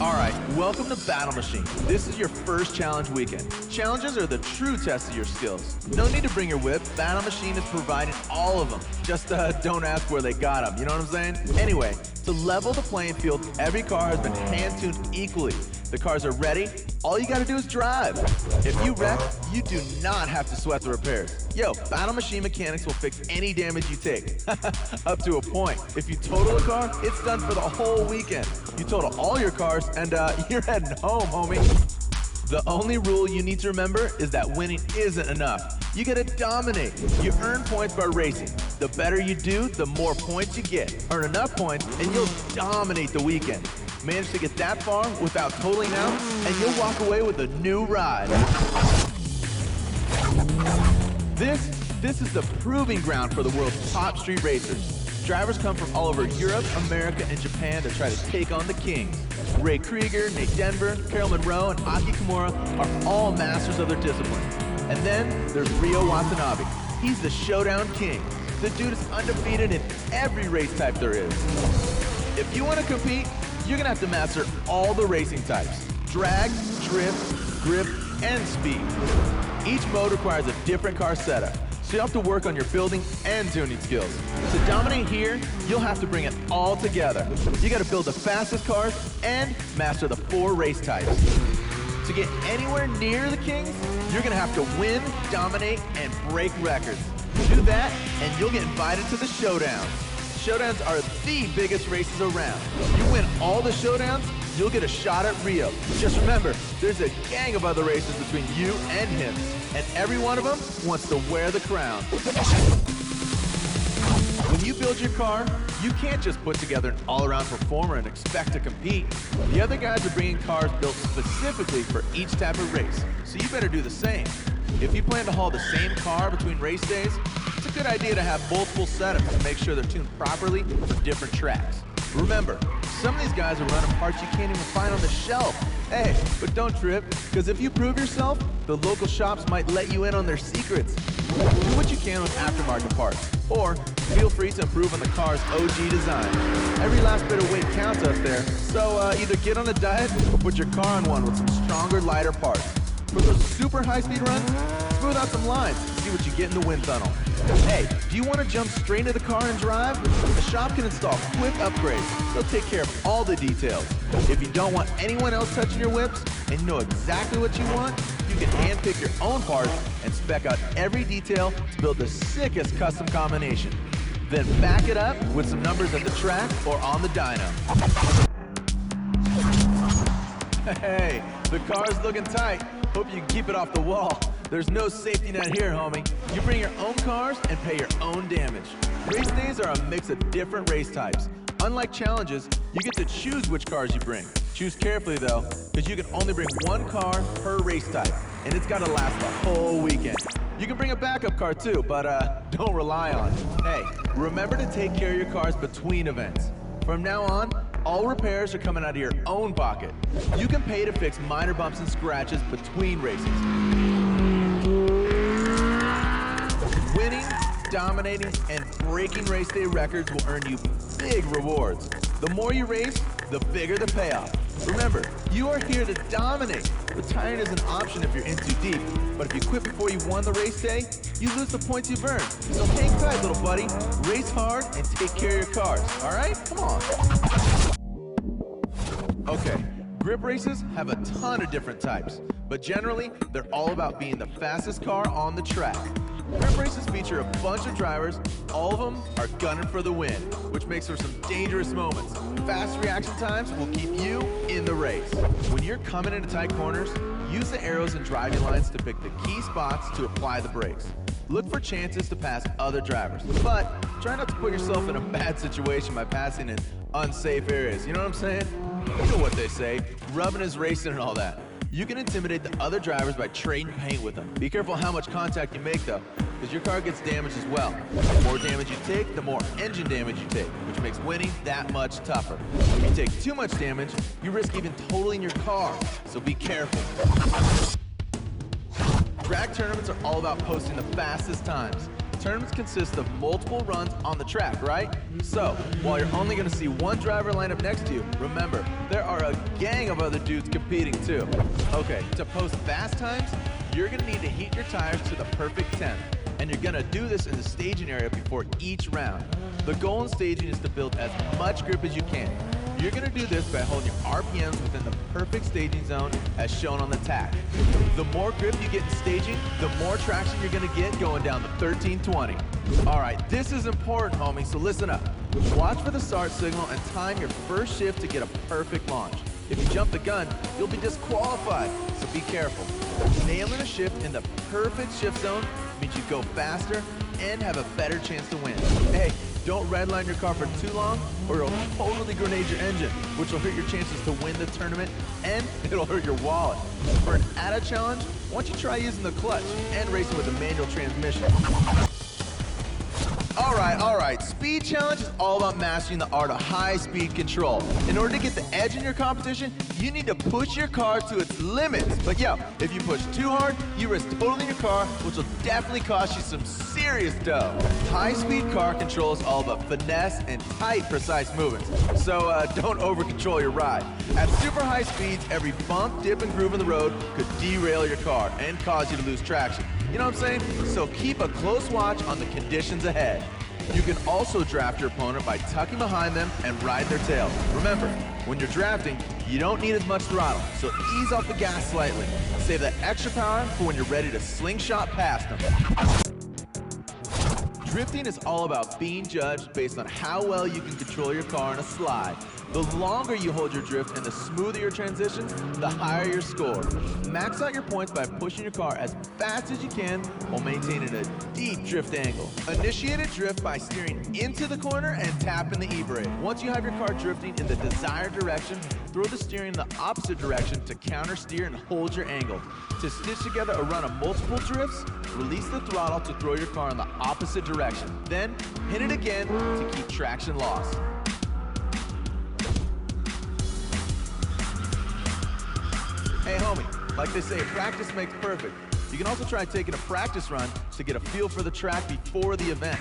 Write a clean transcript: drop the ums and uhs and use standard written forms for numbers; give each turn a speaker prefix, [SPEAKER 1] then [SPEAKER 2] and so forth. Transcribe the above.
[SPEAKER 1] Alright, welcome to Battle Machine. This is your first challenge weekend. Challenges are the true test of your skills. No need to bring your whip, Battle Machine is providing all of them. Just don't ask where they got them, you know what I'm saying? Anyway, to level the playing field, every car has been hand-tuned equally. The cars are ready, all you gotta do is drive. If you wreck, you do not have to sweat the repairs. Yo, Battle Machine mechanics will fix any damage you take. Up to a point. If you total a car, it's done for the whole weekend. You total all your cars, and you're heading home, homie. The only rule you need to remember is that winning isn't enough. You gotta dominate. You earn points by racing. The better you do, the more points you get. Earn enough points, and you'll dominate the weekend. Manage to get that far without totaling out, and you'll walk away with a new ride. This is the proving ground for the world's top street racers. Drivers come from all over Europe, America, and Japan to try to take on the kings. Ray Krieger, Nate Denver, Carol Monroe, and Aki Kimura are all masters of their discipline. And then there's Rio Watanabe. He's the showdown king. The dude is undefeated in every race type there is. If you want to compete, you're gonna have to master all the racing types: drag, drift, grip, and speed. Each mode requires a different car setup, so you'll have to work on your building and tuning skills. To dominate here, you'll have to bring it all together. You gotta build the fastest cars and master the 4 race types. To get anywhere near the kings, you're gonna have to win, dominate, and break records. Do that, and you'll get invited to the showdown. Showdowns are the biggest races around. You win all the showdowns, you'll get a shot at Rio. Just remember, there's a gang of other races between you and him, and every one of them wants to wear the crown. When you build your car, you can't just put together an all-around performer and expect to compete. The other guys are bringing cars built specifically for each type of race, so you better do the same. If you plan to haul the same car between race days, it's a good idea to have multiple setups to make sure they're tuned properly for different tracks. Remember, some of these guys are running parts you can't even find on the shelf. Hey, but don't trip, because if you prove yourself, the local shops might let you in on their secrets. Do what you can with aftermarket parts, or feel free to improve on the car's OG design. Every last bit of weight counts up there, so either get on a diet or put your car on one with some stronger, lighter parts. For those super high-speed runs, smooth out some lines and see what you get in the wind tunnel. Hey, do you want to jump straight into the car and drive? The shop can install quick upgrades. They'll take care of all the details. If you don't want anyone else touching your whips and you know exactly what you want, you can handpick your own parts and spec out every detail to build the sickest custom combination. Then back it up with some numbers at the track or on the dyno. Hey, the car's looking tight. Hope you can keep it off the wall. There's no safety net here, homie. You bring your own cars and pay your own damage. Race days are a mix of different race types. Unlike challenges, you get to choose which cars you bring. Choose carefully though, because you can only bring one car per race type, and it's gotta last the whole weekend. You can bring a backup car too, but don't rely on it. Hey, remember to take care of your cars between events. From now on, all repairs are coming out of your own pocket. You can pay to fix minor bumps and scratches between races. Winning, dominating, and breaking race day records will earn you big rewards. The more you race, the bigger the payoff. Remember, you are here to dominate. Retiring is an option if you're in too deep, but if you quit before you won the race day, you lose the points you've earned. So hang tight, little buddy. Race hard and take care of your cars, all right? Come on. Okay, grip races have a ton of different types, but generally, they're all about being the fastest car on the track. Grip races feature a bunch of drivers. All of them are gunning for the win, which makes for some dangerous moments. Fast reaction times will keep you in the race. When you're coming into tight corners, use the arrows and driving lines to pick the key spots to apply the brakes. Look for chances to pass other drivers, but try not to put yourself in a bad situation by passing in unsafe areas. You know what I'm saying? You know what they say, rubbing is racing and all that. You can intimidate the other drivers by trading paint with them. Be careful how much contact you make though, because your car gets damaged as well. The more damage you take, the more engine damage you take, which makes winning that much tougher. If you take too much damage, you risk even totaling your car, so be careful. Drag tournaments are all about posting the fastest times. Tournaments consist of multiple runs on the track, right? So, while you're only gonna see one driver line up next to you, remember, there are a gang of other dudes competing too. Okay, to post fast times, you're gonna need to heat your tires to the perfect temp. And you're gonna do this in the staging area before each round. The goal in staging is to build as much grip as you can. You're gonna do this by holding your RPMs within the perfect staging zone as shown on the tag. The more grip you get in staging, the more traction you're gonna get going down the 1320. All right, this is important, homie, so listen up. Watch for the start signal and time your first shift to get a perfect launch. If you jump the gun, you'll be disqualified, so be careful. Nailing a shift in the perfect shift zone means you go faster and have a better chance to win. Hey, don't redline your car for too long or it'll totally grenade your engine, which will hurt your chances to win the tournament and it'll hurt your wallet. For an added challenge, why don't you try using the clutch and racing with a manual transmission. All right, speed challenge is all about mastering the art of high-speed control. In order to get the edge in your competition, you need to push your car to its limits. But yo, if you push too hard, you risk totaling your car, which will definitely cost you some serious dough. High-speed car control is all about finesse and tight, precise movements. So don't over-control your ride. At super high speeds, every bump, dip, and groove in the road could derail your car and cause you to lose traction. You know what I'm saying? So keep a close watch on the conditions ahead. You can also draft your opponent by tucking behind them and ride their tail. Remember, when you're drafting, you don't need as much throttle, so ease off the gas slightly. Save that extra power for when you're ready to slingshot past them. Drifting is all about being judged based on how well you can control your car in a slide. The longer you hold your drift and the smoother your transitions, the higher your score. Max out your points by pushing your car as fast as you can while maintaining a deep drift angle. Initiate a drift by steering into the corner and tapping the e-brake. Once you have your car drifting in the desired direction, throw the steering in the opposite direction to counter steer and hold your angle. To stitch together a run of multiple drifts, release the throttle to throw your car in the opposite direction. Then hit it again to keep traction lost. Hey homie, like they say, practice makes perfect. You can also try taking a practice run to get a feel for the track before the event.